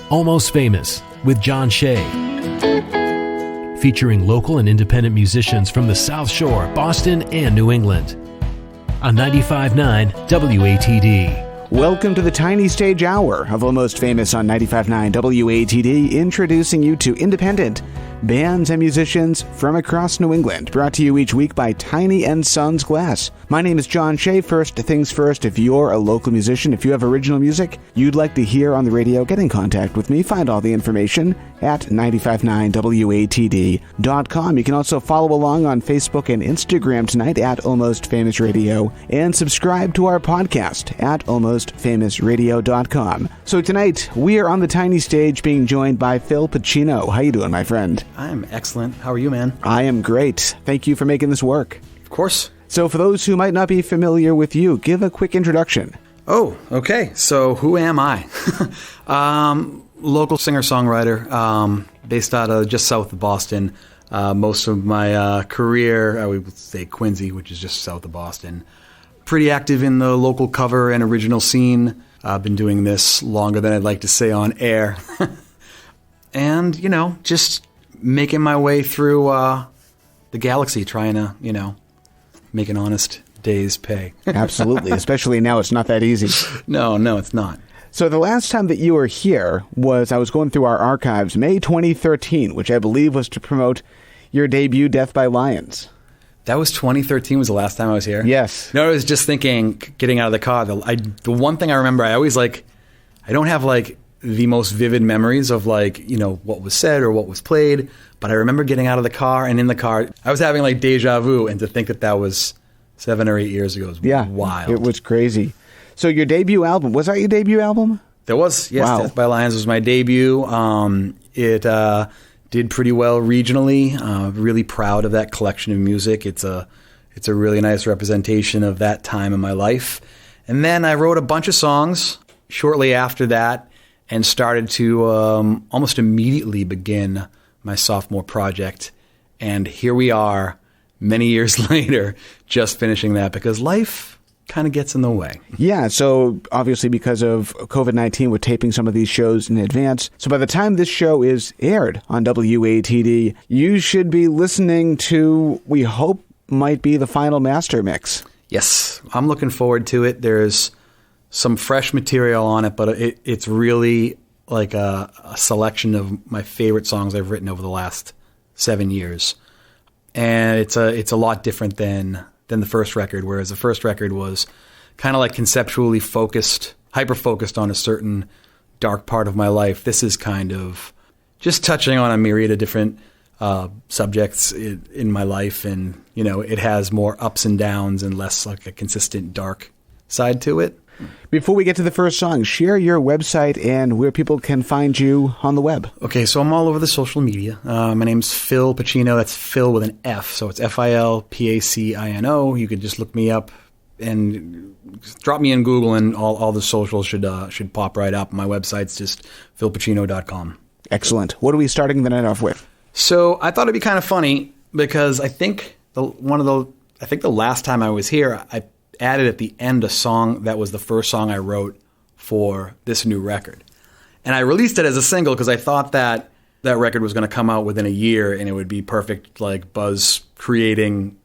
Almost Famous with John Shea. Featuring local and independent musicians from the South Shore, Boston, and New England. On 95.9 WATD. Welcome to the Tiny Stage Hour of Almost Famous on 95.9 WATD, introducing you to independent bands and musicians from across New England, brought to you each week by Tiny & Sons Glass. My name is John Shea. First things first, if you're a local musician, if you have original music you'd like to hear on the radio, get in contact with me. Find all the information at 959watd.com. You can also follow along on Facebook and Instagram tonight at Almost Famous Radio, and subscribe to our podcast at almostfamousradio.com. So tonight, we are on the Tiny Stage being joined by Fil Pacino. How you doing, my friend? I'm excellent. How are you, man? I am great. Thank you for making this work. Of course. So for those who might not be familiar with you, give a quick introduction. Oh, okay. So who am I? Local singer-songwriter, based out of just south of Boston. Most of my career, I would say Quincy, which is just south of Boston. Pretty active in the local cover and original scene. I've been doing this longer than I'd like to say on air. And, just making my way through the galaxy, trying to, make an honest day's pay. Absolutely. Especially now, it's not that easy. No, it's not. So the last time that you were here was, I was going through our archives, May 2013, which I believe was to promote your debut, Death by Lions. That was 2013 was the last time I was here? Yes. No, I was just thinking, getting out of the car, the one thing I remember, I always I don't have the most vivid memories of what was said or what was played, but I remember getting out of the car, and in the car, I was having deja vu, and to think that was 7 or 8 years ago was wild. It was crazy. So your debut album, was that your debut album? There was, yes. Wow. Death by Lions was my debut. It did pretty well regionally. Really proud of that collection of music. It's a really nice representation of that time in my life. And then I wrote a bunch of songs shortly after that and started to almost immediately begin my sophomore project. And here we are, many years later, just finishing that because life kind of gets in the way. Yeah, so obviously because of COVID-19, we're taping some of these shows in advance. So by the time this show is aired on WATD, you should be listening to, we hope, might be the final master mix. Yes, I'm looking forward to it. There's some fresh material on it, but it's really like a selection of my favorite songs I've written over the last 7 years. And it's a lot different than the first record, whereas the first record was kind of conceptually focused, hyper-focused on a certain dark part of my life. This is kind of just touching on a myriad of different subjects in my life, and, it has more ups and downs and less a consistent dark side to it. Before we get to the first song, share your website and where people can find you on the web. Okay, so I'm all over the social media. My name's Fil Pacino. That's Phil with an F, so it's Filpacino. You could just look me up and drop me in Google, and all the socials should pop right up. My website's just filpacino.com. Excellent. What are we starting the night off with? So I thought it'd be kind of funny because I think the last time I was here, I added at the end a song that was the first song I wrote for this new record. And I released it as a single because I thought that record was going to come out within a year and it would be perfect, buzz creating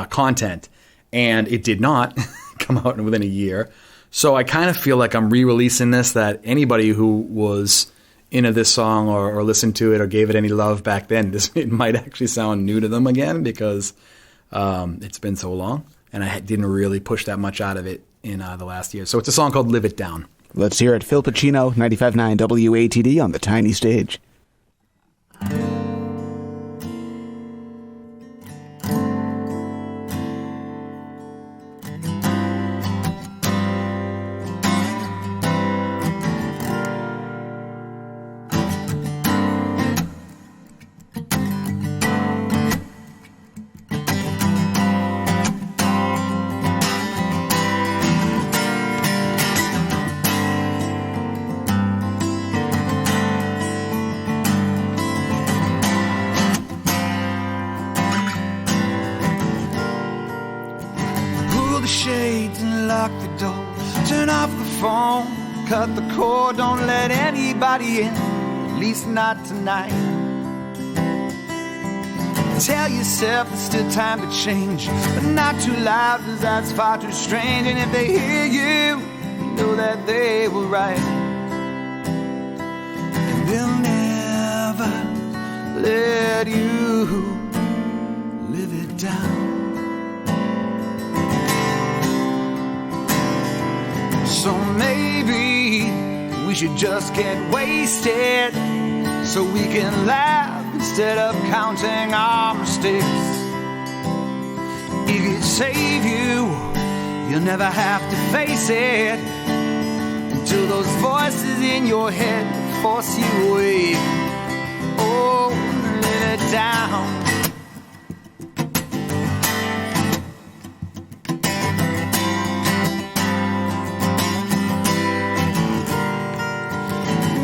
content. And it did not come out within a year. So I kind of feel like I'm re-releasing this, that anybody who was into this song or listened to it or gave it any love back then, it might actually sound new to them again because it's been so long. And I didn't really push that much out of it in the last year. So it's a song called Live It Down. Let's hear it. Fil Pacino, 95.9 WATD on the Tiny Stage. cut the cord, don't let anybody in, at least not tonight. Tell yourself there's still time to change, but not too loud, cause that's far too strange. And if they hear you, know that they were right. And they'll never let you live it down. So maybe we should just get wasted so we can laugh instead of counting our mistakes. It could save you, you'll never have to face it until those voices in your head force you away. Oh, let it down.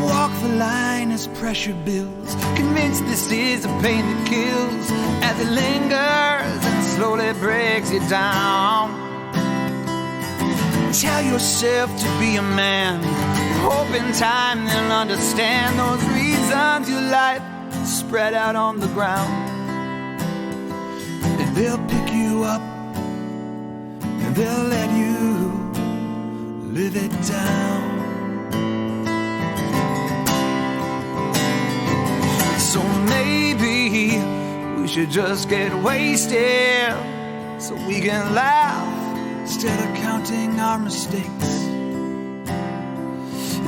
Walk the line as pressure builds, convinced this is a pain that kills, as it lingers and slowly breaks you down. Tell yourself to be a man, hope in time they'll understand those reasons your life spread out on the ground. And they'll pick you up and they'll let you live it down. So maybe we should just get wasted so we can laugh instead of counting our mistakes.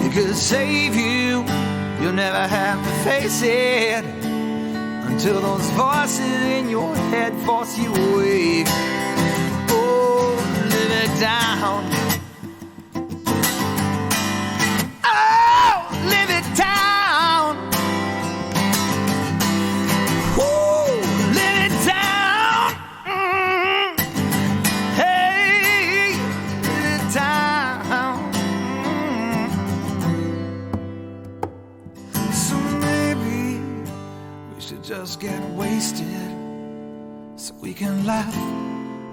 It could save you, you'll never have to face it until those voices in your head force you away. Oh, live it down. Oh, live it down. Woo, live it down. Hey, live it down. So maybe we should just get wasted so we can laugh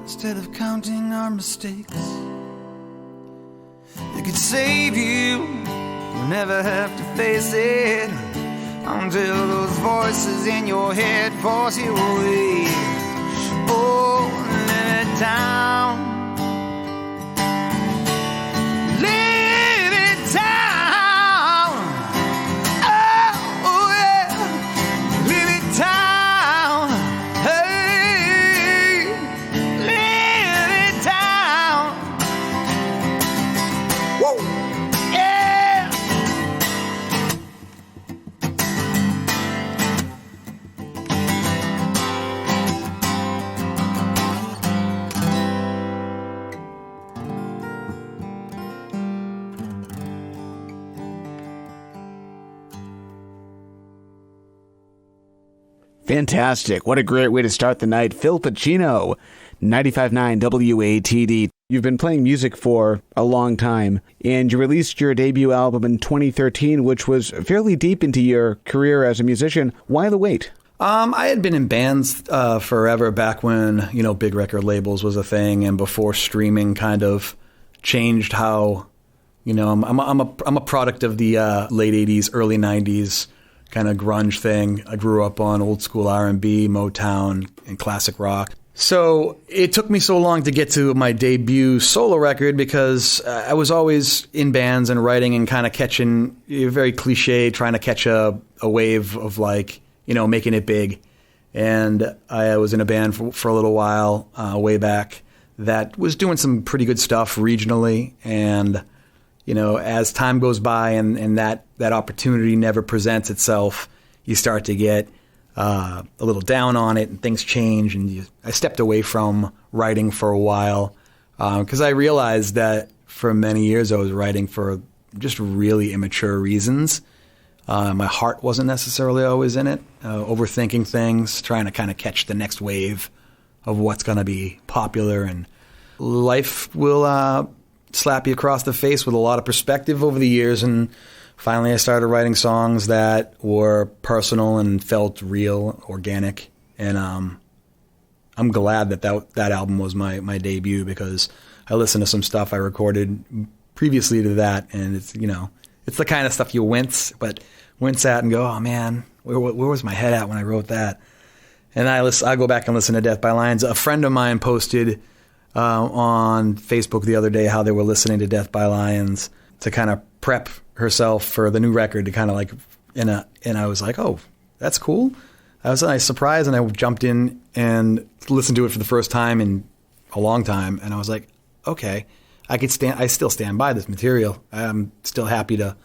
instead of counting our mistakes. It could save you, you'll never have to face it until those voices in your head force you away. Oh, let it down. Live it down. Oh yeah. Live it down. Hey, live it down. Woo. Yeah. Fantastic. What a great way to start the night. Fil Pacino, 95.9 WATD. You've been playing music for a long time, and you released your debut album in 2013, which was fairly deep into your career as a musician. Why the wait? I had been in bands forever, back when, big record labels was a thing, and before streaming kind of changed how, I'm a product of the late 80s, early 90s kind of grunge thing. I grew up on old school R&B, Motown, and classic rock. So it took me so long to get to my debut solo record because I was always in bands and writing and kind of catching, very cliche, trying to catch a wave of making it big. And I was in a band for a little while way back that was doing some pretty good stuff regionally. And, as time goes by and that opportunity never presents itself, you start to get a little down on it and things change. And I stepped away from writing for a while because I realized that for many years I was writing for just really immature reasons. My heart wasn't necessarily always in it, overthinking things, trying to kind of catch the next wave of what's going to be popular. And life will slap you across the face with a lot of perspective over the years. And finally I started writing songs that were personal and felt real, organic. And I'm glad that album was my debut because I listened to some stuff I recorded previously to that, and it's it's the kind of stuff you wince at and go, oh man, where was my head at when I wrote that? And I go back and listen to Death by Lions. A friend of mine posted on Facebook the other day how they were listening to Death by Lions to kind of prep herself for the new record, to kind of like, and I was like, oh, that's cool. I was nice surprised, and I jumped in and listened to it for the first time in a long time, and I was like, okay, I still stand by this material. I'm still happy to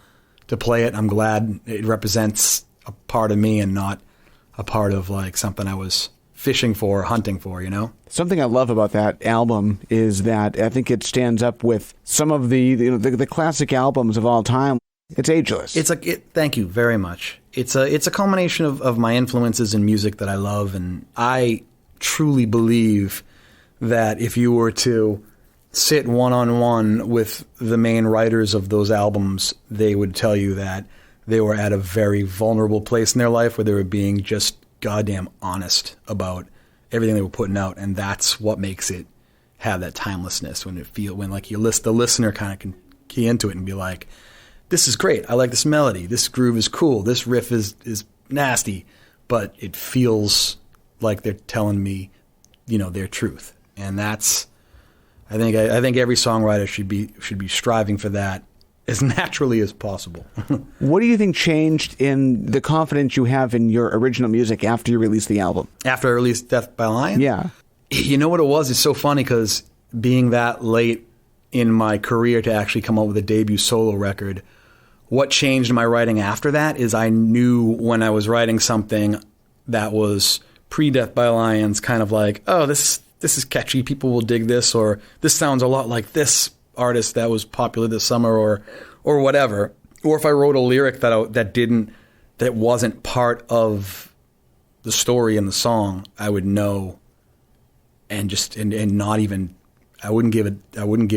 play it. I'm glad it represents a part of me and not a part of like something I was fishing for, hunting for, Something I love about that album is that I think it stands up with some of the classic albums of all time. It's ageless. Thank you very much. It's a culmination of my influences in music that I love, and I truly believe that if you were to sit one-on-one with the main writers of those albums, they would tell you that they were at a very vulnerable place in their life where they were being just goddamn honest about everything they were putting out, and that's what makes it have that timelessness when like the listener kind of can key into it and be like, this is great, I like this melody, this groove is cool, this riff is nasty, but it feels like they're telling me, their truth. And that's, I think every songwriter should be striving for that as naturally as possible. What do you think changed in the confidence you have in your original music after you released the album? After I released Death by Lion? Yeah. You know what it was? It's so funny because being that late in my career to actually come up with a debut solo record, what changed my writing after that is I knew when I was writing something that was pre-Death by Lions, kind of like, oh, this is catchy, people will dig this, or this sounds a lot like this artist that was popular this summer, or whatever. Or if I wrote a lyric that wasn't part of the story in the song, I would know, and not even, I wouldn't give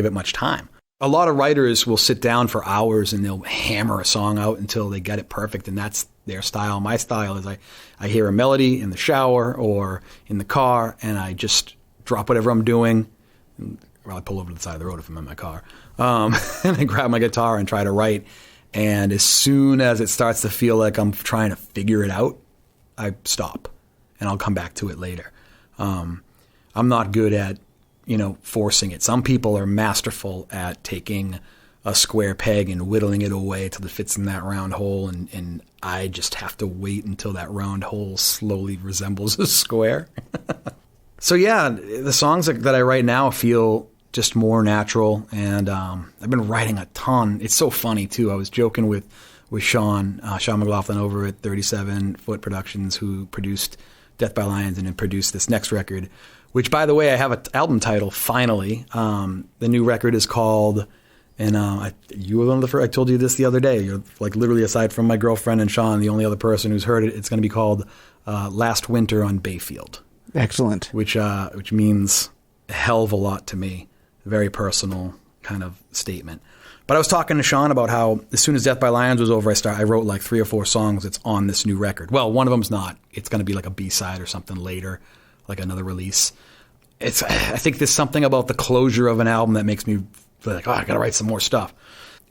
it much time. A lot of writers will sit down for hours and they'll hammer a song out until they get it perfect, and that's their style. My style is I hear a melody in the shower or in the car, and I just drop whatever I'm doing. Well, I pull over to the side of the road if I'm in my car. And I grab my guitar and try to write. And as soon as it starts to feel like I'm trying to figure it out, I stop. And I'll come back to it later. I'm not good at, forcing it. Some people are masterful at taking a square peg and whittling it away till it fits in that round hole. And I just have to wait until that round hole slowly resembles a square. So yeah, the songs that I write now feel just more natural, and I've been writing a ton. It's so funny too. I was joking with Sean McLaughlin over at 37 Foot Productions, who produced Death by Lions and then produced this next record, which, by the way, I have an album title finally. The new record is called, and you were one of the first. I told you this the other day. You're like literally, aside from my girlfriend and Sean, the only other person who's heard it. It's going to be called Last Winter on Bayfield. Excellent. Which means a hell of a lot to me. A very personal kind of statement. But I was talking to Sean about how as soon as Death by Lions was over, I wrote like 3 or 4 songs that's on this new record. Well, one of them's not. It's going to be like a B-side or something later, like another release. I think there's something about the closure of an album that makes me feel like, I got to write some more stuff.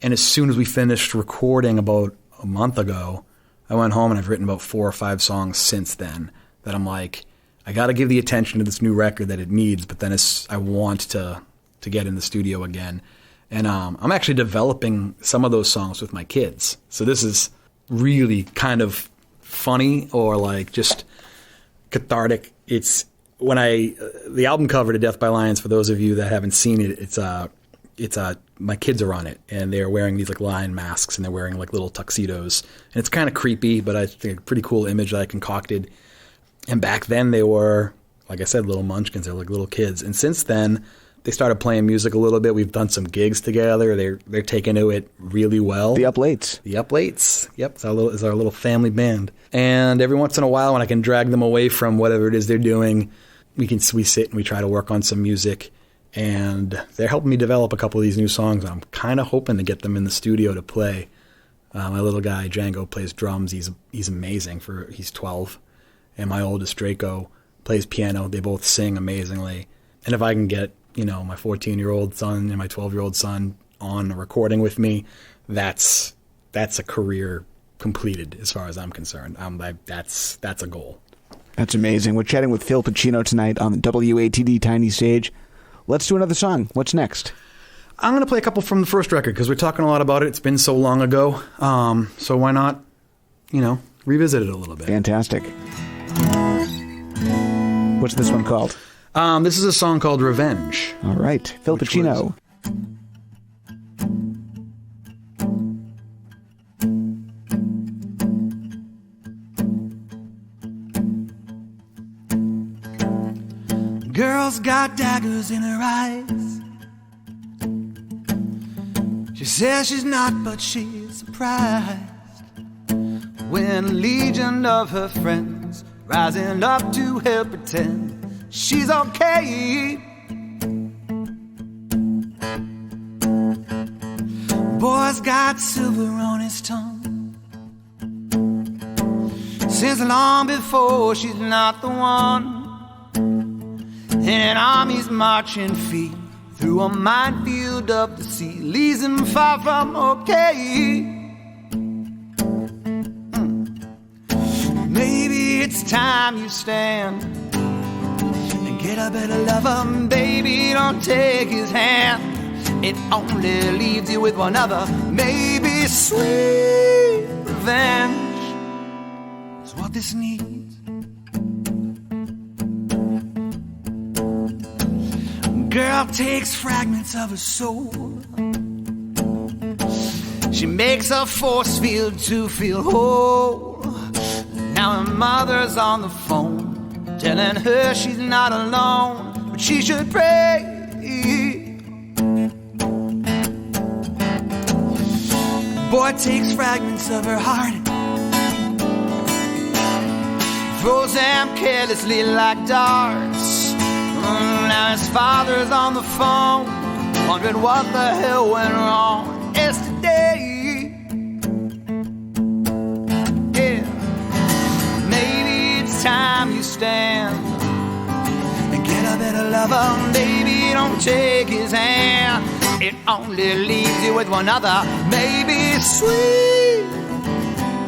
And as soon as we finished recording about a month ago, I went home and I've written about 4 or 5 songs since then that I'm like, I got to give the attention to this new record that it needs, but then I want to get in the studio again. And I'm actually developing some of those songs with my kids. So this is really kind of funny or like just cathartic. It's when the album cover to Death by Lions, for those of you that haven't seen it, it's my kids are on it, and they're wearing these like lion masks, and they're wearing like little tuxedos. And it's kind of creepy, but I think a pretty cool image that I concocted. And back then they were, like I said, little munchkins. They're like little kids. And since then, they started playing music a little bit. We've done some gigs together. They're taking to it really well. The Uplates. The Uplates. Yep, it's our little family band. And every once in a while, when I can drag them away from whatever it is they're doing, we sit and we try to work on some music. And they're helping me develop a couple of these new songs. I'm kind of hoping to get them in the studio to play. My little guy Django plays drums. He's amazing. He's 12. And my oldest, Draco, plays piano. They both sing amazingly. And if I can get, my 14-year-old son and my 12-year-old son on a recording with me, that's a career completed as far as I'm concerned. That's a goal. That's amazing. We're chatting with Fil Pacino tonight on the WATD Tiny Stage. Let's do another song. What's next? I'm going to play a couple from the first record because we're talking a lot about it. It's been so long ago. So why not, revisit it a little bit. Fantastic. What's this one called? This is a song called Revenge. All right. Fil Pacino. Girl's got daggers in her eyes. She says she's not, but she's surprised when a legion of her friends rising up to help pretend she's okay. Boy's got silver on his tongue since long before she's not the one. And an army's marching feet through a minefield of the sea leaves him far from okay. Maybe it's time you stand and get a better lover. Baby, don't take his hand. It only leaves you with one other. Maybe sweet revenge is what this needs. Girl takes fragments of her soul. She makes a force field to feel whole. Now her mother's on the phone, telling her she's not alone, but she should pray. Boy takes fragments of her heart, throws them carelessly like darts. Now his father's on the phone, wondering what the hell went wrong yesterday. Yeah, maybe it's time you stand and get a better lover. Baby, don't take his hand. It only leaves you with one other. Maybe sweet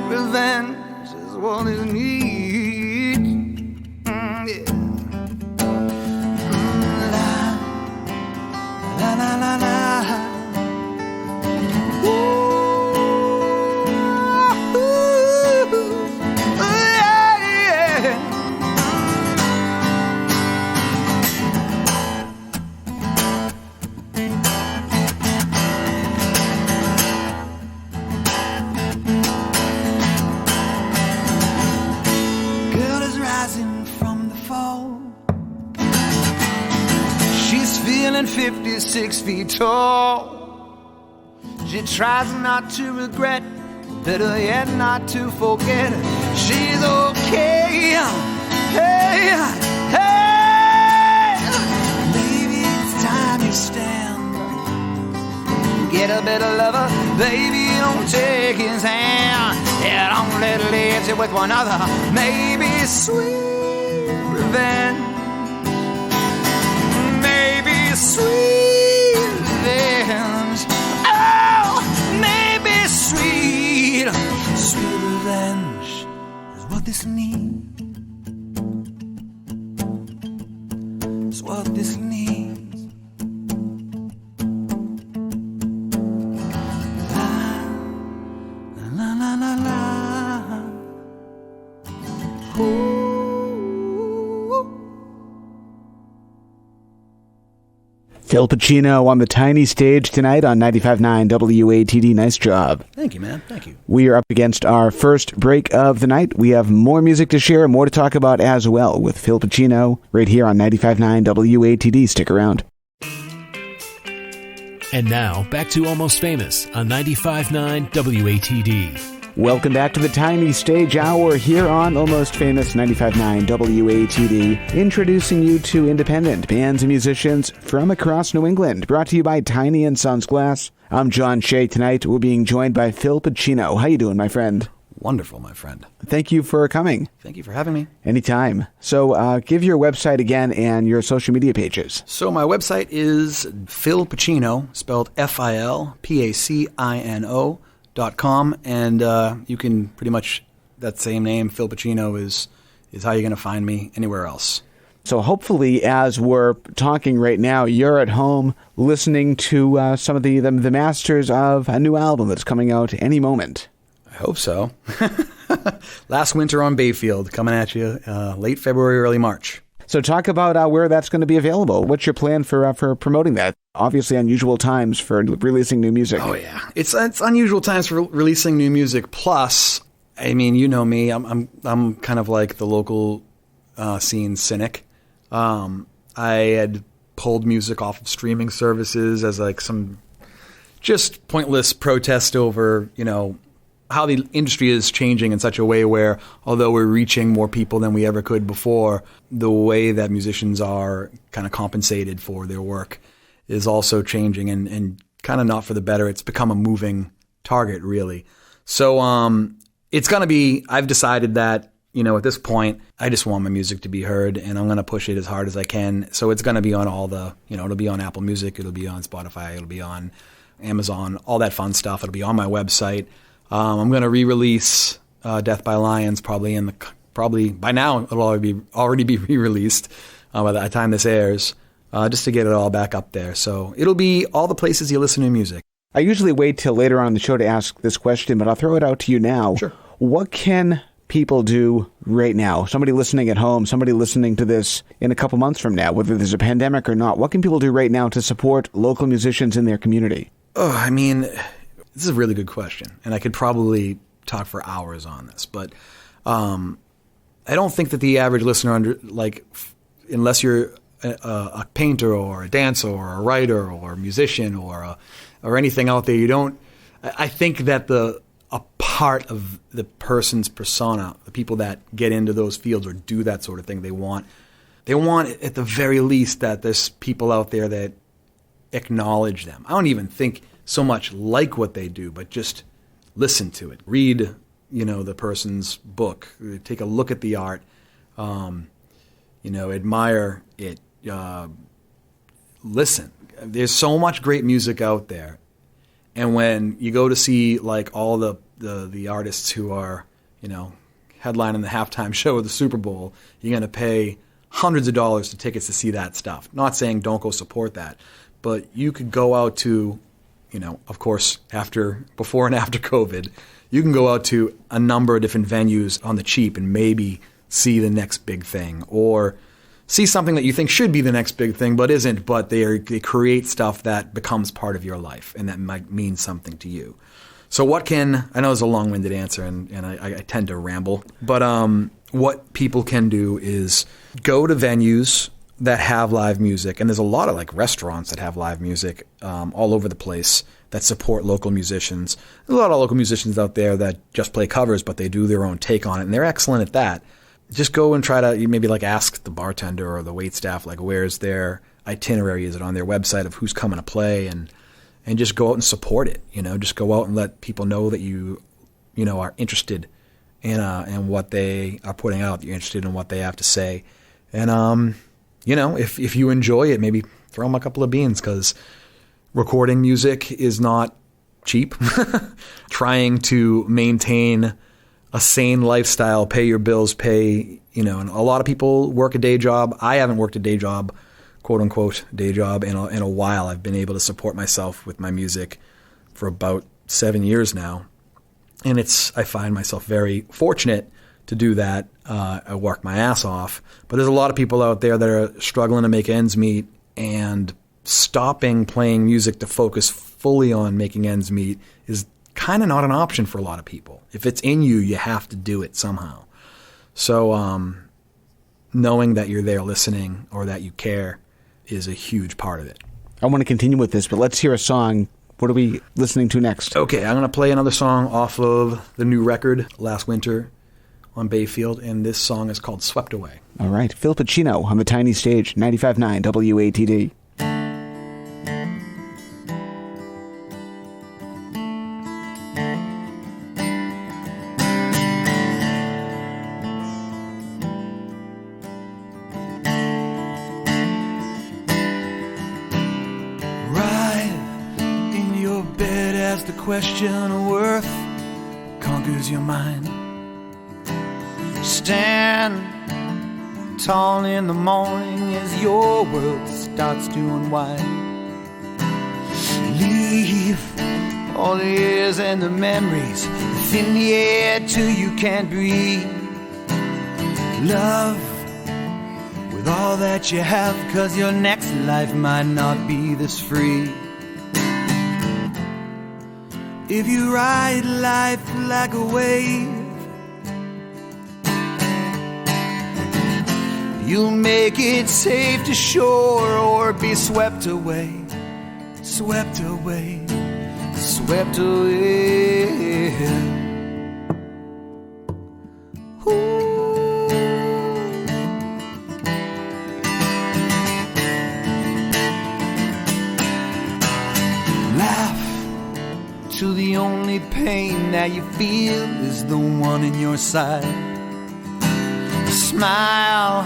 revenge is what it needs. Yeah. La la la la. Ooh, yeah, yeah. Girl is rising from the fall. She's feeling 56 feet tall. She tries not to regret, better yet not to forget. She's okay. Hey, hey. Maybe it's time you stand. Get a better lover. Baby, don't take his hand. It only leaves you with one other. Maybe sweet revenge. Sweet revenge. Oh, maybe sweet revenge is what this needs. It's what this needs. La la la la la. Ooh. Fil Pacino on the tiny stage tonight on 95.9 WATD. Nice job. Thank you, man. Thank you. We are up against our first break of the night. We have more music to share and more to talk about as well with Fil Pacino right here on 95.9 WATD. Stick around. And now, back to Almost Famous on 95.9 WATD. Welcome back to the Tiny Stage Hour here on Almost Famous 95.9 WATD, introducing you to independent bands and musicians from across New England, brought to you by Tiny & Sons Glass. I'm John Shea. Tonight we're being joined by Fil Pacino. How you doing, my friend? Wonderful, my friend. Thank you for coming. Thank you for having me. Anytime. So give your website again and your social media pages. So my website is Fil Pacino, spelled FILPACINO.com, and you can pretty much, that same name, Fil Pacino, is how you're going to find me anywhere else. So hopefully, as we're talking right now, you're at home listening to some of the masters of a new album that's coming out any moment. I hope so. Last Winter on Bayfield, coming at you late February, early March. So talk about where that's going to be available. What's your plan for promoting that? Obviously unusual times for releasing new music. Oh, yeah. It's unusual times for releasing new music. Plus, I mean, you know me, I'm kind of like the local scene cynic. I had pulled music off of streaming services as like some just pointless protest over, how the industry is changing in such a way where, although we're reaching more people than we ever could before, the way that musicians are kind of compensated for their work is also changing and kind of not for the better. It's become a moving target, really. So it's going to be, I've decided that, at this point, I just want my music to be heard, and I'm going to push it as hard as I can. So it's going to be on all the, it'll be on Apple Music, it'll be on Spotify, it'll be on Amazon, all that fun stuff. It'll be on my website. I'm going to re-release Death by Lions probably by now it'll already be re-released by the time this airs, just to get it all back up there. So it'll be all the places you listen to music. I usually wait till later on in the show to ask this question, but I'll throw it out to you now. Sure. What can people do right now? Somebody listening at home, somebody listening to this in a couple months from now, whether there's a pandemic or not, what can people do right now to support local musicians in their community? Oh, I mean, this is a really good question, and I could probably talk for hours on this, but I don't think that the average listener, unless you're a painter or a dancer or a writer or a musician or anything out there, I think that a part of the person's persona, the people that get into those fields or do that sort of thing, they want at the very least that there's people out there that acknowledge them. I don't even think so much like what they do, but just listen to it. Read, the person's book. Take a look at the art. Admire it. Listen. There's so much great music out there. And when you go to see like all the artists who are, headlining the halftime show of the Super Bowl, you're going to pay hundreds of dollars to tickets to see that stuff. Not saying don't go support that, but you could go out to, of course, before and after COVID, you can go out to a number of different venues on the cheap and maybe see the next big thing, or see something that you think should be the next big thing but isn't, but they create stuff that becomes part of your life and that might mean something to you. So I know it's a long-winded answer and I tend to ramble, but what people can do is go to venues that have live music, and there's a lot of like restaurants that have live music all over the place that support local musicians. There's a lot of local musicians out there that just play covers, but they do their own take on it, and they're excellent at that. Just go and try to maybe like ask the bartender or the waitstaff, like, where's their itinerary? Is it on their website of who's coming to play? And just go out and support it. Just go out and let people know that you are interested in what they are putting out. You're interested in what they have to say. And, if you enjoy it, maybe throw them a couple of beans, because recording music is not cheap. Trying to maintain a sane lifestyle, pay your bills, and a lot of people work a day job. I haven't worked a day job, quote unquote day job, in a while. I've been able to support myself with my music for about 7 years now. And I find myself very fortunate to do that. I work my ass off, but there's a lot of people out there that are struggling to make ends meet, and stopping playing music to focus fully on making ends meet is kind of not an option for a lot of people. If it's in you, you have to do it somehow. So knowing that you're there listening or that you care is a huge part of it. I want to continue with this, but let's hear a song. What are we listening to next? Okay, I'm going to play another song off of the new record, Last Winter on Bayfield, and this song is called Swept Away. All right, Fil Pacino on the tiny stage, 95.9 WATD. question of worth conquers your mind. Stand tall in the morning as your world starts to unwind. Leave all the years and the memories within the air till you can't breathe. Love with all that you have, 'cause your next life might not be this free. If you ride life like a wave, you'll make it safe to shore or be swept away, swept away, swept away. Ooh. Laugh till the only pain that you feel is the one in your side. Smile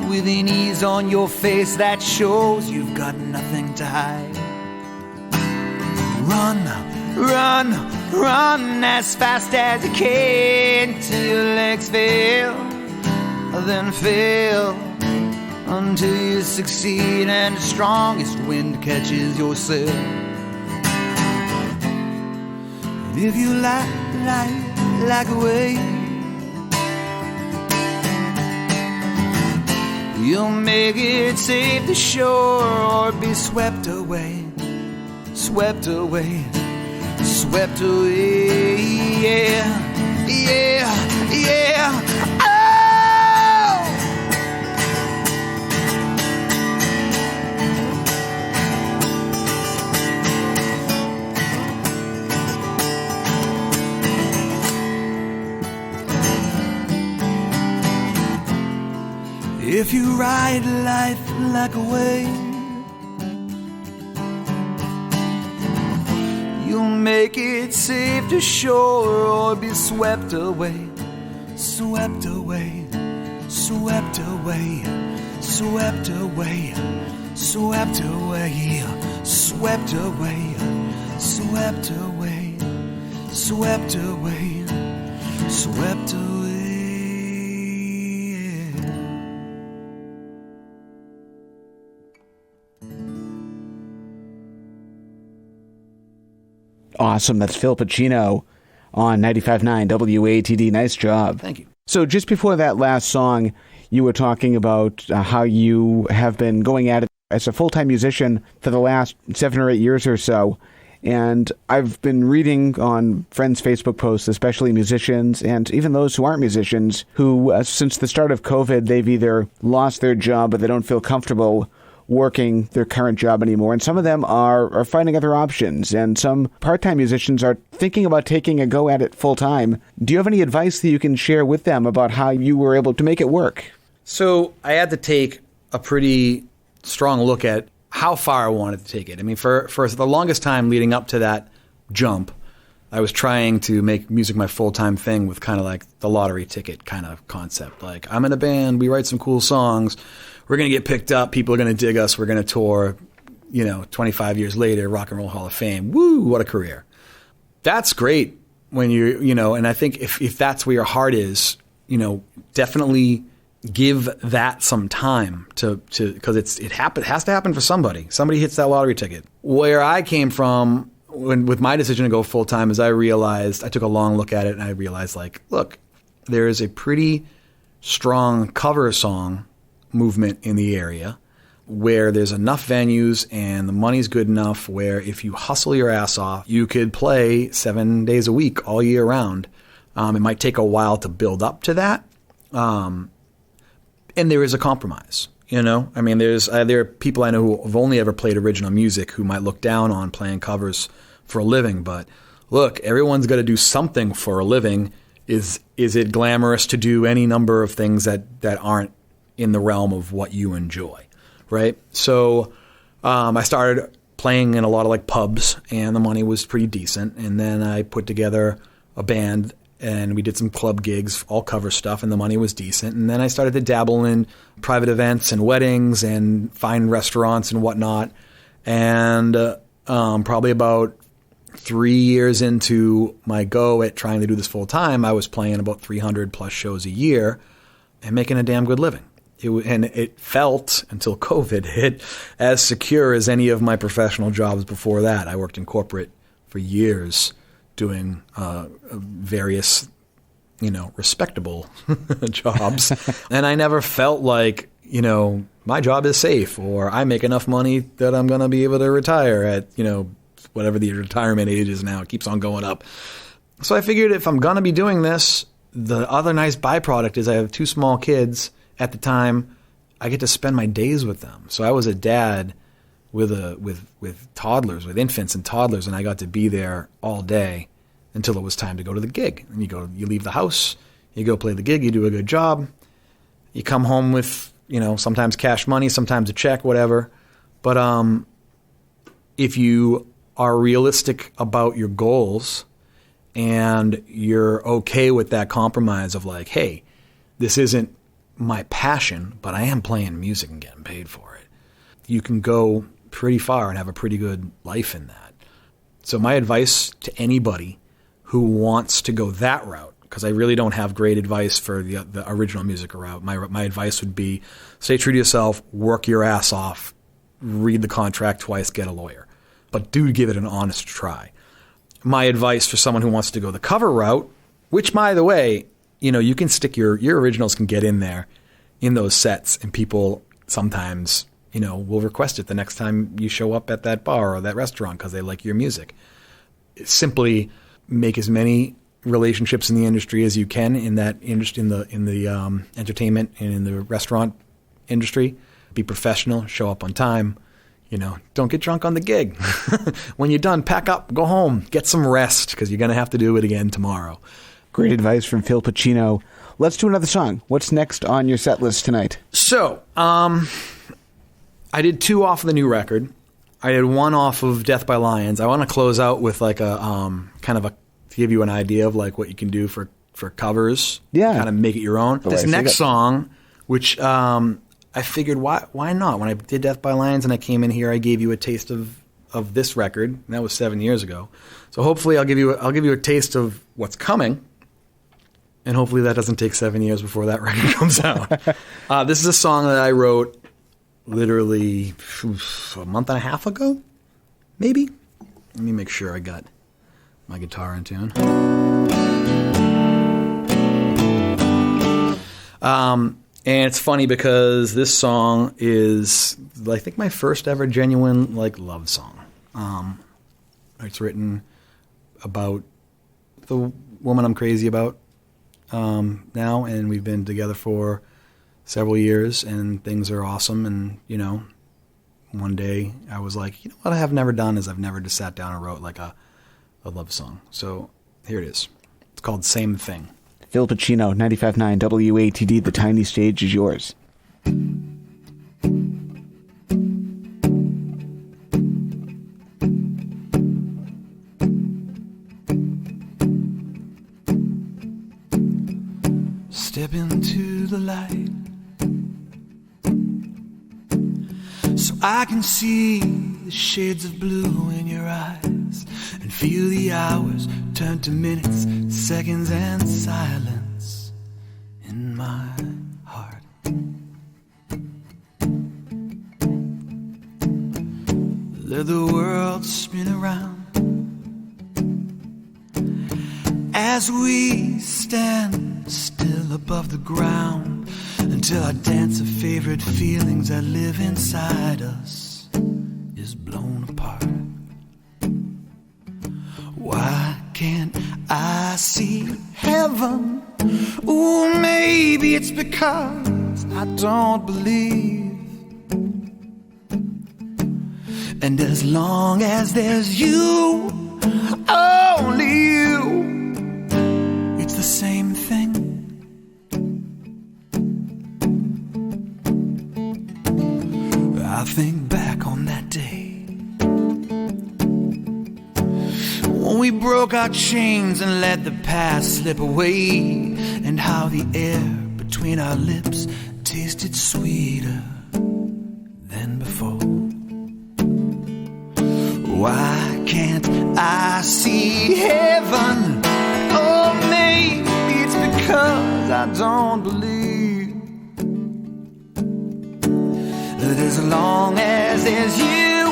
with an ease on your face that shows you've got nothing to hide. Run, run, run as fast as you can till your legs fail, then fail until you succeed and the strongest wind catches your sail. And if you like a wave, you'll make it safe to shore or be swept away, swept away, swept away. Yeah, yeah, yeah. Oh! If you ride life like a wave, you'll make it safe to shore or be swept away, swept away, swept away, swept away, swept away, swept away, swept away, swept away, swept away. Awesome. That's Fil Pacino on 95.9 WATD. Nice job. Thank you. So just before that last song, you were talking about how you have been going at it as a full-time musician for the last 7 or 8 years or so. And I've been reading on friends' Facebook posts, especially musicians and even those who aren't musicians, who since the start of COVID, they've either lost their job or they don't feel comfortable working their current job anymore. And some of them are finding other options. And some part-time musicians are thinking about taking a go at it full-time. Do you have any advice that you can share with them about how you were able to make it work? So I had to take a pretty strong look at how far I wanted to take it. I mean, for the longest time leading up to that jump, I was trying to make music my full-time thing with kind of like the lottery ticket kind of concept. Like, I'm in a band, we write some cool songs, we're going to get picked up, people are going to dig us, we're going to tour, 25 years later, Rock and Roll Hall of Fame. Woo, what a career. That's great when and I think if that's where your heart is, definitely give that some time to because it has to happen for somebody. Somebody hits that lottery ticket. Where I came from with my decision to go full time is I took a long look at it and I realized, like, look, there is a pretty strong cover song movement in the area where there's enough venues and the money's good enough where if you hustle your ass off, you could play 7 days a week all year round. It might take a while to build up to that. And there is a compromise, I mean, there are people I know who have only ever played original music who might look down on playing covers for a living. But look, everyone's got to do something for a living. Is it glamorous to do any number of things that aren't in the realm of what you enjoy, right? So I started playing in a lot of like pubs, and the money was pretty decent. And then I put together a band, and we did some club gigs, all cover stuff, and the money was decent. And then I started to dabble in private events and weddings and fine restaurants and whatnot. And probably about 3 years into my go at trying to do this full time, I was playing about 300 plus shows a year and making a damn good living. And it felt, until COVID hit, as secure as any of my professional jobs before that. I worked in corporate for years doing various, respectable jobs. And I never felt like, my job is safe, or I make enough money that I'm going to be able to retire at, whatever the retirement age is now. It keeps on going up. So I figured if I'm going to be doing this, the other nice byproduct is I have 2 small kids. At the time, I get to spend my days with them. So I was a dad with toddlers, with infants and toddlers, and I got to be there all day until it was time to go to the gig. And you leave the house, you go play the gig, you do a good job, you come home with, sometimes cash money, sometimes a check, whatever. But if you are realistic about your goals and you're okay with that compromise of like, hey, this isn't my passion, but I am playing music and getting paid for it, you can go pretty far and have a pretty good life in that. So my advice to anybody who wants to go that route, because I really don't have great advice for the original music route. My advice would be stay true to yourself, work your ass off, read the contract twice, get a lawyer. But do give it an honest try. My advice for someone who wants to go the cover route, which, by the way, you can stick your originals can get in there in those sets, and people sometimes, will request it the next time you show up at that bar or that restaurant because they like your music. Simply make as many relationships in the industry as you can in that industry, in the entertainment and in the restaurant industry. Be professional, show up on time. Don't get drunk on the gig. When you're done, pack up, go home, get some rest, because you're going to have to do it again tomorrow. Great advice from Fil Pacino. Let's do another song. What's next on your set list tonight? So, I did 2 off of the new record. I did 1 off of Death by Lions. I want to close out with like a to give you an idea of like what you can do for covers. Yeah. Kind of make it your own. This next song, which I figured why not? When I did Death by Lions and I came in here, I gave you a taste of this record. And that was 7 years ago. So hopefully I'll give you a taste of what's coming. And hopefully that doesn't take 7 years before that record comes out. This is a song that I wrote literally a month and a half ago, maybe. Let me make sure I got my guitar in tune. And it's funny because this song is, I think, my first ever genuine love song. It's written about the woman I'm crazy about now, and we've been together for several years, and things are awesome. And one day I was like, what I have never done is I've never just sat down and wrote like a love song. So here it is. It's called Same Thing. Fil Pacino, 95.9 WATD, the tiny stage is yours. Step into the light so I can see the shades of blue in your eyes and feel the hours turn to minutes, seconds, and silence in my heart. Let the world spin around as we stand still above the ground until our dance of favorite feelings that live inside us is blown apart. Why can't I see heaven? Ooh, maybe it's because I don't believe. And as long as there's you, only you, it's the same thing. I think back on that day when we broke our chains and let the past slip away, and how the air between our lips tasted sweeter than before. Why can't I see heaven? Oh, maybe it's because I don't believe that as long as there's you,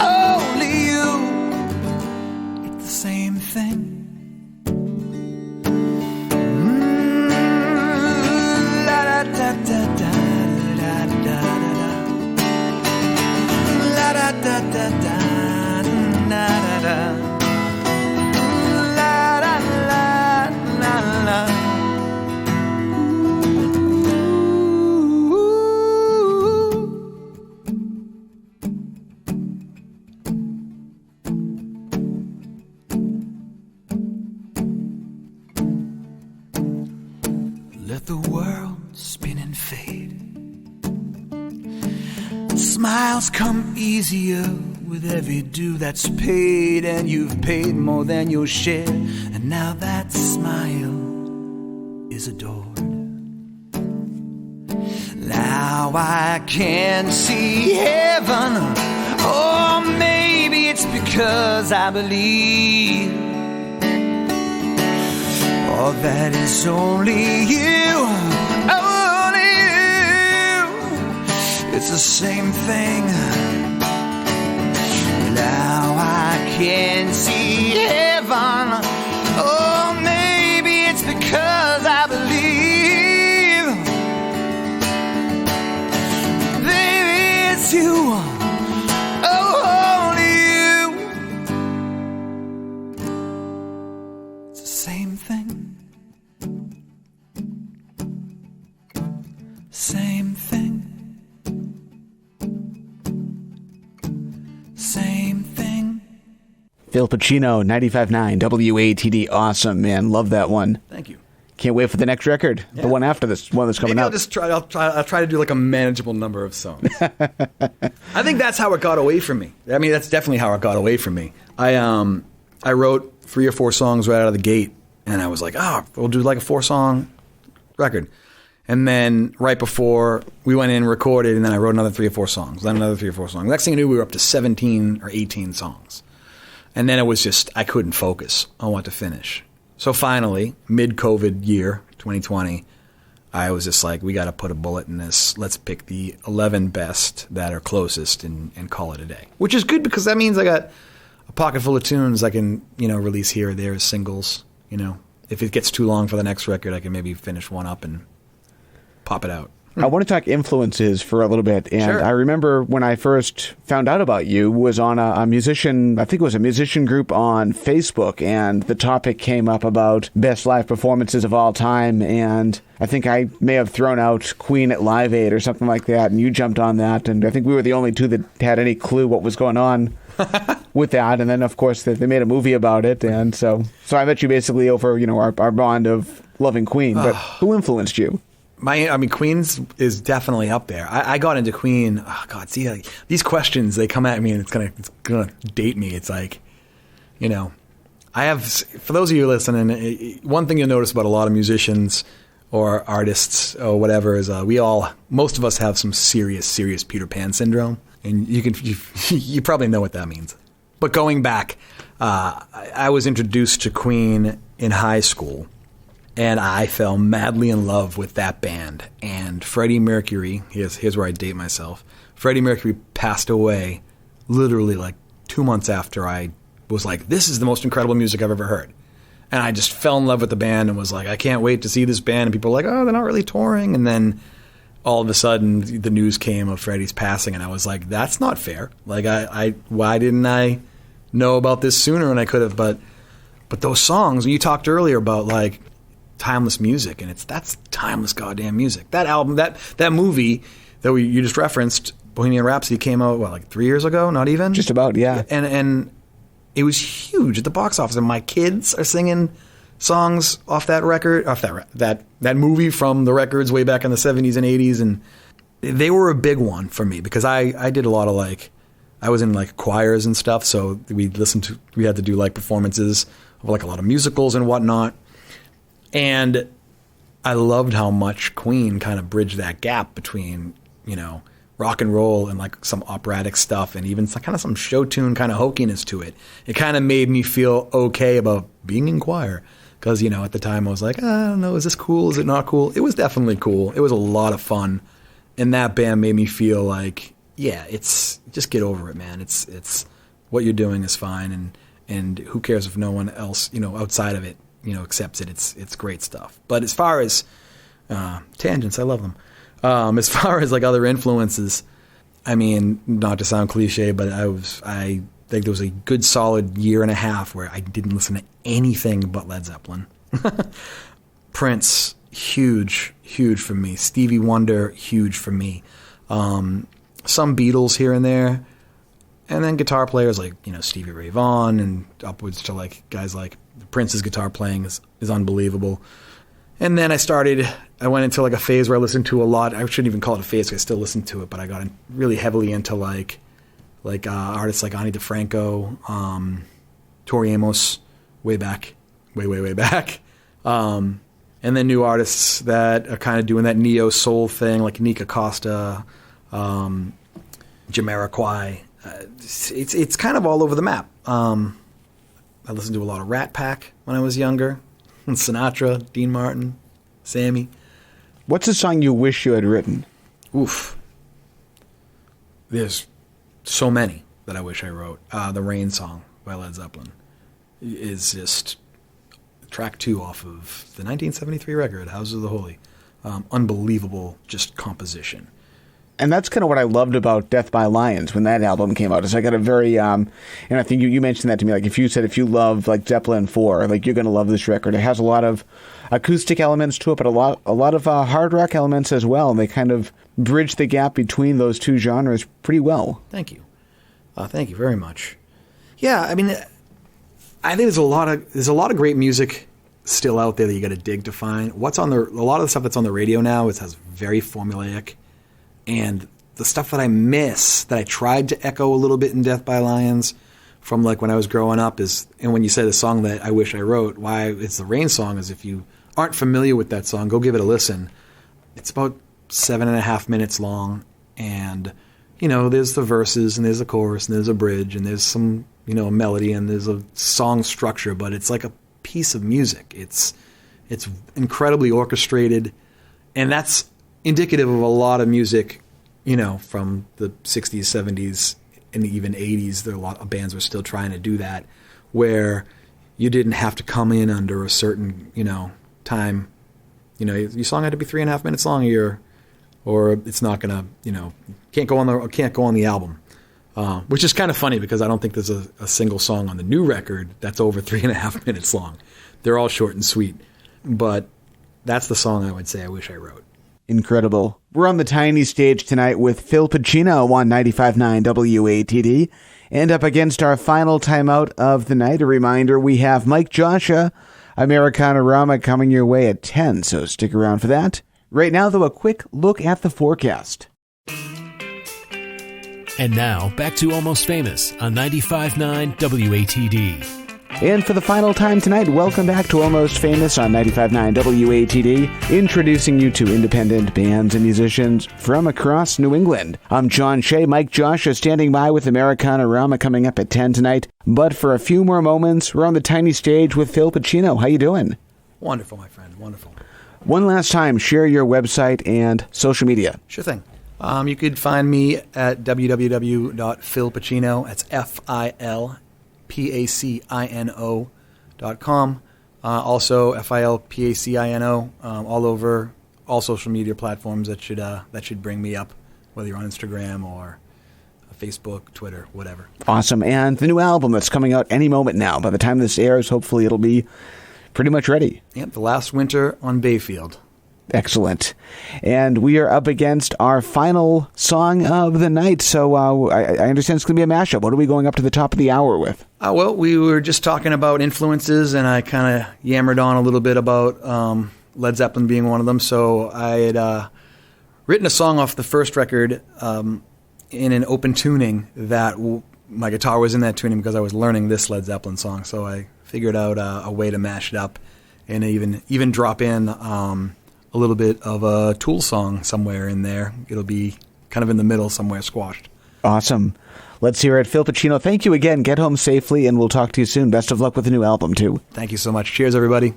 only you, it's the same thing. La da da da da da da da. La da da da da da da. La la la la la. Let the world spin and fade. Smiles come easier with every due that's paid, and you've paid more than your share, and now that smile is adored. Now I can see heaven. Oh, maybe it's because I believe. Oh, that is only you, only you. It's the same thing. Now I can see heaven. Oh, maybe it's because I believe. Baby, it's you. Oh, only you. It's the same thing. Same thing. Same thing. Fil Pacino, 95.9 WATD. Awesome, man. Love that one. Thank you. Can't wait for the next record. Yeah. The one after this, one that's coming Maybe out. I'll try to do like a manageable number of songs. I think that's how it got away from me. I mean, that's definitely how it got away from me. I wrote 3 or 4 songs right out of the gate, and I was like, we'll do like a 4-song record. And then right before we went in and recorded, and then I wrote another 3 or 4 songs, then another 3 or 4 songs. Next thing I knew, we were up to 17 or 18 songs. And then it was just, I couldn't focus on what to finish. So finally, mid-COVID year, 2020, I was just like, we got to put a bullet in this. Let's pick the 11 best that are closest and call it a day. Which is good because that means I got a pocket full of tunes I can, release here or there as singles. If it gets too long for the next record, I can maybe finish one up and pop it out. I want to talk influences for a little bit. And sure. I remember when I first found out about you was on a musician, I think it was a musician group on Facebook, and the topic came up about best live performances of all time. And I think I may have thrown out Queen at Live Aid or something like that, and you jumped on that. And I think we were the only two that had any clue what was going on with that. And then, of course, they made a movie about it. And so I met you basically over, our bond of loving Queen. But who influenced you? Queen's is definitely up there. I got into Queen. Oh God, see, like, these questions, they come at me and it's gonna date me. It's like, I have, for those of you listening, one thing you'll notice about a lot of musicians or artists or whatever is most of us have some serious Peter Pan syndrome, and you probably know what that means. But going back, I was introduced to Queen in high school. And I fell madly in love with that band. And Freddie Mercury, here's where I date myself. Freddie Mercury passed away literally like 2 months after I was like, this is the most incredible music I've ever heard. And I just fell in love with the band and was like, I can't wait to see this band. And people were like, oh, they're not really touring. And then all of a sudden the news came of Freddie's passing. And I was like, that's not fair. Like, why didn't I know about this sooner when I could have? But those songs, you talked earlier about like, timeless music, and that's timeless goddamn music. That album, that movie that you just referenced, Bohemian Rhapsody, came out like 3 years ago, not even, just about, yeah. And it was huge at the box office, and my kids are singing songs off that record, off that movie from the records way back in the 70s and 80s, and they were a big one for me because I did a lot of I was in like choirs and stuff, so we had to do like performances of like a lot of musicals and whatnot. And I loved how much Queen kind of bridged that gap between, rock and roll and like some operatic stuff and even kind of some show tune kind of hokiness to it. It kind of made me feel okay about being in choir. Because, you know, at the time I was like, I don't know, is this cool? Is it not cool? It was definitely cool. It was a lot of fun. And that band made me feel like, yeah, it's just get over it, man. It's what you're doing is fine. And who cares if no one else, you know, outside of it, you know, accepts it. It's great stuff. But as far as tangents, I love them. As far as like other influences, I mean, not to sound cliche, but I think there was a good solid year and a half where I didn't listen to anything but Led Zeppelin. Prince, huge for me. Stevie Wonder, huge for me. Some Beatles here and there. And then guitar players like, you know, Stevie Ray Vaughan and upwards to like guys like Prince's guitar playing is unbelievable. And then I went into like a phase where I listened to a lot. I shouldn't even call it a phase because I still listen to it, but I got really heavily into like artists like Ani DeFranco, Tori Amos, way back. And then new artists that are kind of doing that neo soul thing, like Nika Costa, Jamiroquai. It's kind of all over the map. I listened to a lot of Rat Pack when I was younger, Sinatra, Dean Martin, Sammy. What's a song you wish you had written? Oof. There's so many that I wish I wrote. The Rain song by Led Zeppelin is just track 2 off of the 1973 record, Houses of the Holy. Unbelievable just composition. And that's kind of what I loved about Death by Lions when that album came out. Is I got a very, and I think you mentioned that to me. Like if you love like Zeppelin 4, like you're going to love this record. It has a lot of acoustic elements to it, but a lot of hard rock elements as well. And they kind of bridge the gap between those two genres pretty well. Thank you. Thank you very much. Yeah, I mean, I think there's a lot of great music still out there that you got to dig to find. A lot of the stuff that's on the radio now has very formulaic. And the stuff that I miss, that I tried to echo a little bit in Death by Lions from like when I was growing up and when you say the song that I wish I wrote, why it's the Rain song, is if you aren't familiar with that song, go give it a listen. It's about 7.5 minutes long. And, you know, there's the verses and there's a chorus and there's a bridge and there's some, you know, a melody and there's a song structure, but it's like a piece of music. It's incredibly orchestrated. And that's indicative of a lot of music, you know, from the 60s, 70s, and even 80s. There are a lot of bands were still trying to do that, where you didn't have to come in under a certain, you know, time. You know, your song had to be 3.5 minutes long or it's not gonna, you know, can't go on the album. Which is kind of funny because I don't think there's a single song on the new record that's over 3.5 minutes long. They're all short and sweet, but that's the song I would say I wish I wrote. Incredible. We're on the tiny stage tonight with Fil Pacino on 95.9 WATD. And up against our final timeout of the night, a reminder, we have Mike Joshua, Americana-Rama coming your way at 10, so stick around for that. Right now, though, a quick look at the forecast. And now, back to Almost Famous on 95.9 WATD. And for the final time tonight, welcome back to Almost Famous on 95.9 WATD, introducing you to independent bands and musicians from across New England. I'm John Shea. Mike Joshua standing by with Americana-Rama coming up at 10 tonight. But for a few more moments, we're on the tiny stage with Fil Pacino. How you doing? Wonderful, my friend. Wonderful. One last time, share your website and social media. Sure thing. You could find me at www.philpacino. That's FILPACINO.com. Also FILPACINO all over all social media platforms that should bring me up, whether you're on Instagram or Facebook, Twitter, whatever. Awesome. And the new album that's coming out any moment now. By the time this airs, hopefully it'll be pretty much ready. Yep, The Last Winter on Bayfield. Excellent. And we are up against our final song of the night. So I understand it's going to be a mashup. What are we going up to the top of the hour with? Well, we were just talking about influences, and I kind of yammered on a little bit about Led Zeppelin being one of them. So I had written a song off the first record in an open tuning that my guitar was in that tuning because I was learning this Led Zeppelin song. So I figured out a way to mash it up and even drop in a little bit of a Tool song somewhere in there. It'll be kind of in the middle somewhere, squashed. Awesome. Let's hear it. Fil Pacino, thank you again. Get home safely, and we'll talk to you soon. Best of luck with the new album, too. Thank you so much. Cheers, everybody.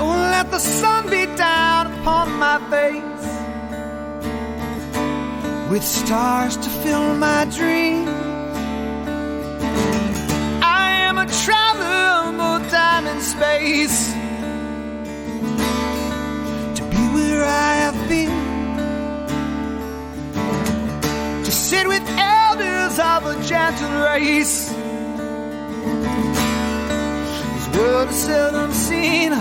Oh, let the sun beat down upon my face with stars to fill my dreams. I am a traveler, both time and space, to be where I have been, to sit with elders of a gentle race. This world is seldom seen.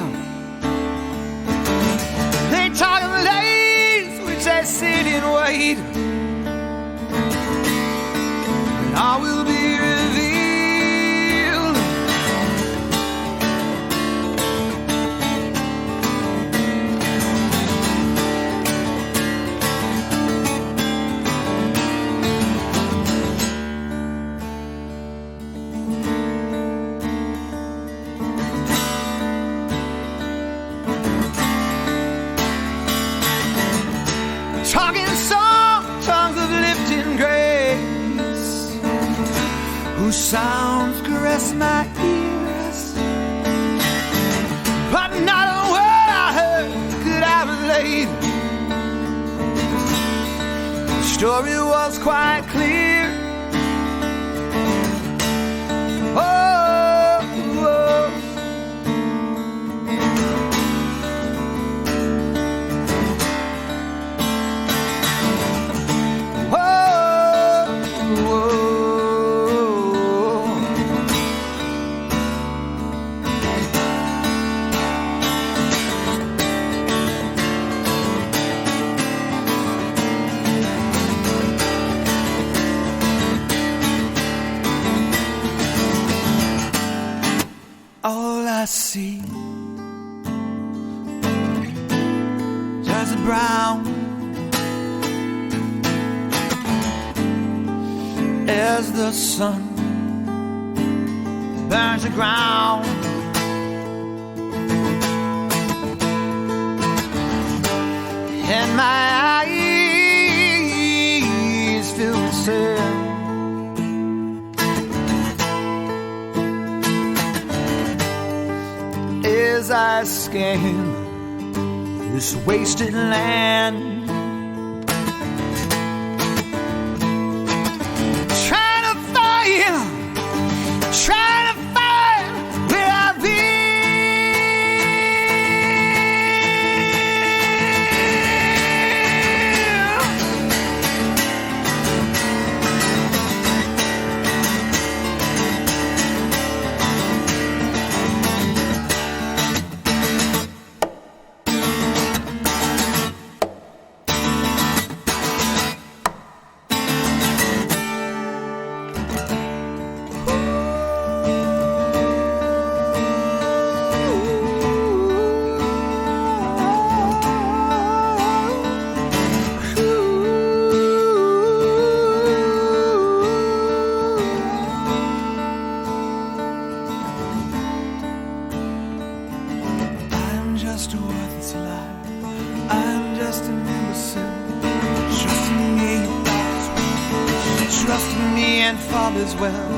They talk of days which I sit and wait, and all will be revealed. Talking song, tongues of lifting grace, whose sounds caress my ears, but not a word I heard could I relate. The story was quite clear. Oh, oh. All I see just brown as the sun burns the ground. And my eyes fill with sand as I scan this wasted land, trying to find where I've been. Just a worthless lie. I'm just an imbecile. Trust in me, trust in me, and Father's well.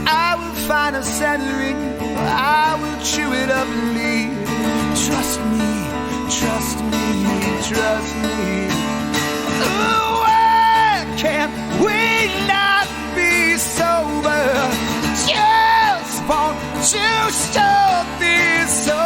I will find a center in you. I will chew it up and leave. Trust me, trust me, trust me. Oh, why can't we not be sober? Just want to stop this over.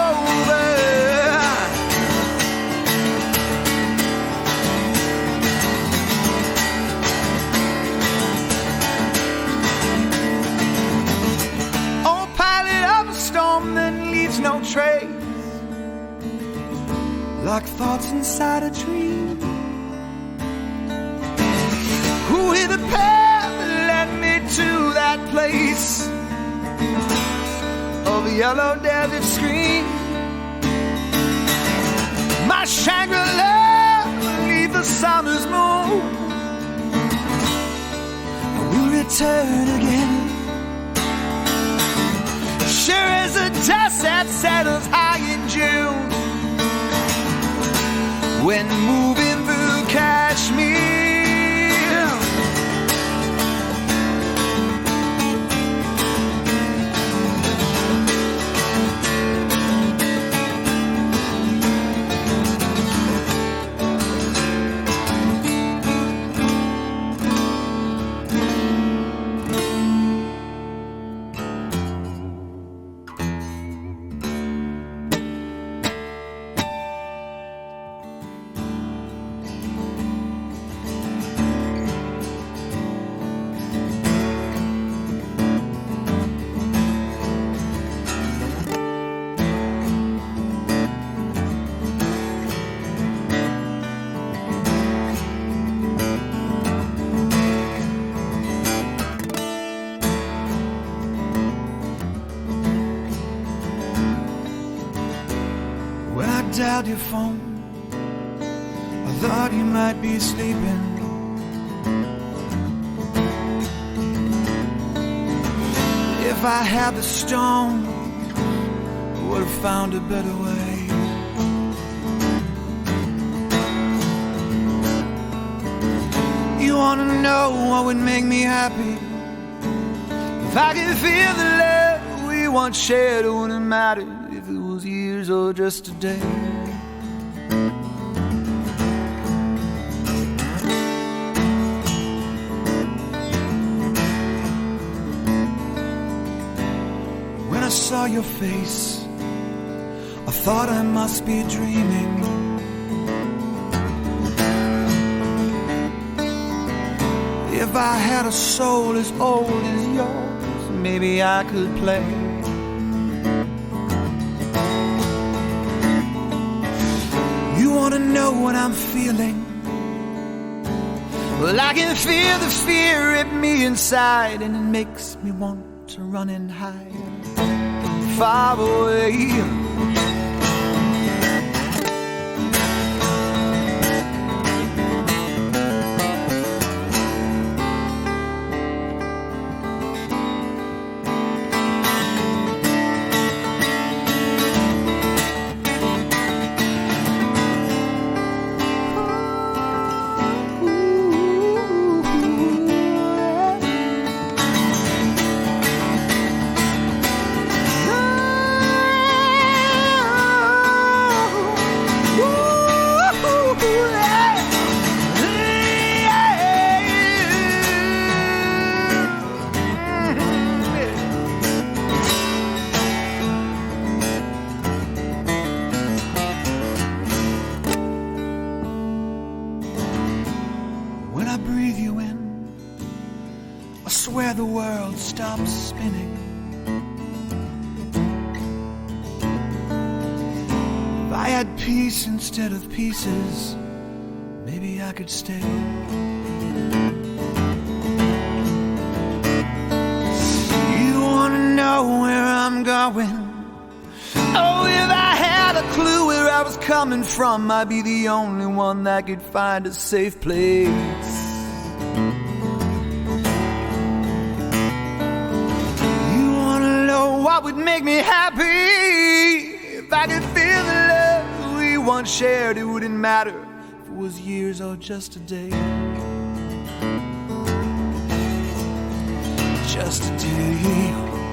No trace, like thoughts inside a dream. Who hit the path that led me to that place of yellow desert screen? My Shangri-La beneath the summer's moon. I will return again. sure as the dust that settles high in June when moving through Kashmir. Dialed your phone, I thought you might be sleeping. If I had the stone, I would have found a better way. You wanna know what would make me happy? If I could feel the love we once shared, it wouldn't matter if it was years or just a day. When I saw your face, I thought I must be dreaming. If I had a soul as old as yours, maybe I could play. You wanna know what I'm feeling? Well, I can feel the fear at me inside, and it makes me want to run and hide far away. The world stops spinning. If I had peace instead of pieces, maybe I could stay. You wanna know where I'm going? Oh, if I had a clue where I was coming from, I'd be the only one that could find a safe place. What would make me happy? If I could feel the love we once shared, it wouldn't matter if it was years or just a day. Just a day.